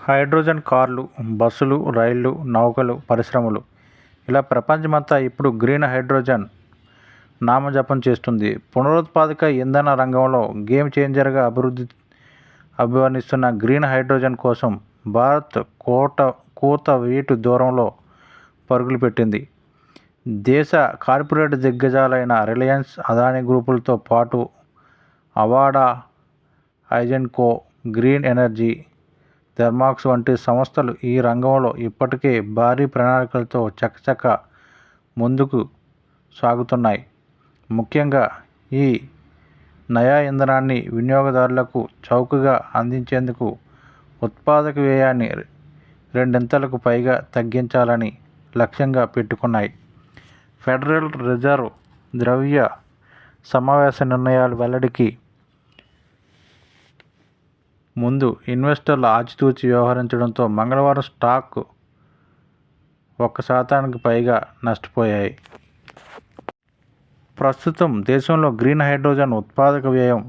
Hydrogen కార్లు, బస్సులు, రైళ్లు, నౌకలు, పరిశ్రమలు ఇలా ప్రపంచమంతా ఇప్పుడు గ్రీన్ హైడ్రోజన్ నామజపం చేస్తుంది. పునరుత్పాదక ఇంధన రంగంలో గేమ్ చేంజర్గా అభివర్ణిస్తున్న గ్రీన్ హైడ్రోజన్ కోసం భారత్ కూత వేటు దూరంలో పరుగులు పెట్టింది. దేశ కార్పొరేట్ దిగ్గజాలైన రిలయన్స్, అదానీ గ్రూపులతో పాటు అవాడా, ఐజెన్కో, గ్రీన్ ఎనర్జీ, థర్మాక్స్ వంటి సంస్థలు ఈ రంగంలో ఇప్పటికే భారీ ప్రణాళికలతో చకచకా ముందుకు సాగుతున్నాయి. ముఖ్యంగా ఈ నయా ఇంధనాన్ని వినియోగదారులకు చౌకగా అందించేందుకు ఉత్పాదక వ్యయాన్ని రెండింతలకు పైగా తగ్గించాలని లక్ష్యంగా పెట్టుకున్నాయి. ఫెడరల్ రిజర్వ్ ద్రవ్య సమావేశ నిర్ణయాల వెల్లడికి ముందు ఇన్వెస్టర్లు ఆచితూచి వ్యవహరించడంతో మంగళవారం స్టాక్ 1% పైగా నష్టపోయాయి. ప్రస్తుతం దేశంలో గ్రీన్ హైడ్రోజన్ ఉత్పాదక వ్యయం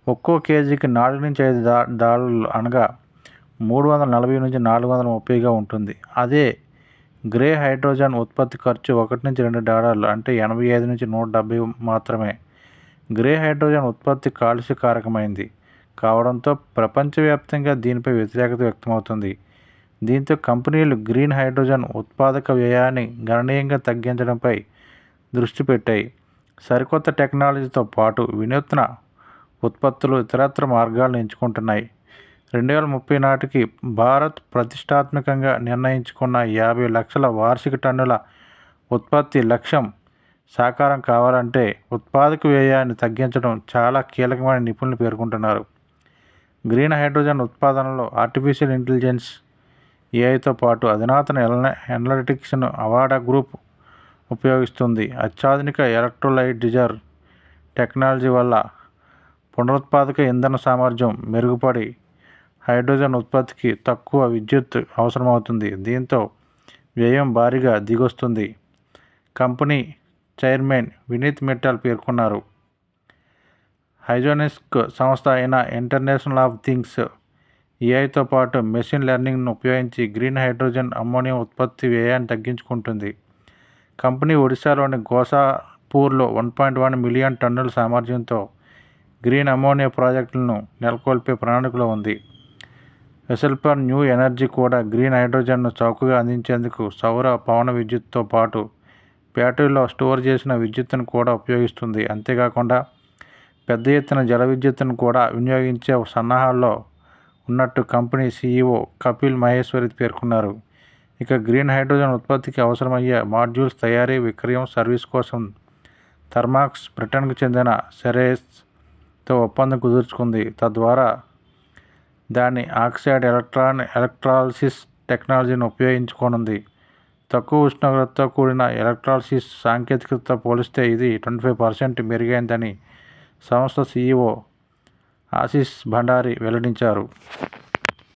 ఒక్కో కేజీకి $4-5 అనగా $340-430గా ఉంటుంది. అదే గ్రే హైడ్రోజన్ ఉత్పత్తి ఖర్చు $1-2 అంటే $85-170 మాత్రమే. గ్రే హైడ్రోజన్ ఉత్పత్తి కాలుష్యకారకమైంది కావడంతో ప్రపంచవ్యాప్తంగా దీనిపై వ్యతిరేకత వ్యక్తమవుతుంది. దీంతో కంపెనీలు గ్రీన్ హైడ్రోజన్ ఉత్పాదక వ్యయాన్ని గణనీయంగా తగ్గించడంపై దృష్టి పెట్టాయి. సరికొత్త టెక్నాలజీతో పాటు వినూత్న ఉత్పత్తులు, ఇతరత్ర మార్గాలను ఎంచుకుంటున్నాయి. 2030 నాటికి భారత్ ప్రతిష్టాత్మకంగా నిర్ణయించుకున్న 50 లక్షల వార్షిక టన్నుల ఉత్పత్తి లక్ష్యం సాకారం కావాలంటే ఉత్పాదక వ్యయాన్ని తగ్గించడం చాలా కీలకమని నిపుణులు పేర్కొంటున్నారు. గ్రీన్ హైడ్రోజన్ ఉత్పాదనలో ఆర్టిఫిషియల్ ఇంటెలిజెన్స్, ఏఐతో పాటు అధునాతన అనలిటిక్స్ను అవాడా గ్రూప్ ఉపయోగిస్తుంది. అత్యాధునిక ఎలక్ట్రోలైజర్ టెక్నాలజీ వల్ల పునరుత్పాదక ఇంధన సామర్థ్యం మెరుగుపడి హైడ్రోజన్ ఉత్పత్తికి తక్కువ విద్యుత్ అవసరమవుతుంది. దీంతో వ్యయం భారీగా దిగొస్తుంది. కంపెనీ చైర్మన్ వినీత్ మిట్టల్ పేర్కొన్నారు. హైజోనిక్స్ సంస్థ అయిన ఇంటర్నేషనల్ ఆఫ్ థింగ్స్ ఏఐతో పాటు మెషిన్ లెర్నింగ్ను ఉపయోగించి గ్రీన్ హైడ్రోజన్ అమ్మోనియా ఉత్పత్తి వ్యయాన్ని తగ్గించుకుంటుంది. కంపెనీ ఒడిశాలోని గోసాపూర్లో 1.1 మిలియన్ టన్నుల సామర్థ్యంతో గ్రీన్ అమ్మోనియా ప్రాజెక్టులను నెలకొల్పే ప్రణాళికలో ఉంది. వెసల్పర్ న్యూ ఎనర్జీ కూడా గ్రీన్ హైడ్రోజన్ను చౌకగా అందించేందుకు సౌర, పవన విద్యుత్తో పాటు బ్యాటరీలో స్టోర్ చేసిన విద్యుత్తును కూడా ఉపయోగిస్తుంది. అంతేకాకుండా పెద్ద ఎత్తున జల విద్యుత్తును కూడా వినియోగించే సన్నాహాల్లో ఉన్నట్టు కంపెనీ సీఈఓ కపిల్ మహేశ్వరి పేర్కొన్నారు. ఇక గ్రీన్ హైడ్రోజన్ ఉత్పత్తికి అవసరమయ్యే మాడ్యూల్స్ తయారీ, విక్రయం, సర్వీస్ కోసం థర్మాక్స్ బ్రిటన్కు చెందిన సెరెస్తో ఒప్పందం కుదుర్చుకుంది. తద్వారా దాని ఆక్సైడ్ ఎలక్ట్రాలిసిస్ టెక్నాలజీని ఉపయోగించుకోనుంది. తక్కువ ఉష్ణోగ్రతతో కూడిన ఎలక్ట్రాలిసిస్ సాంకేతికతతో పోలిస్తే ఇది 25% మెరుగైందని సంస్థ సీఈఓ ఆశిష్ భండారి వెల్లడించారు.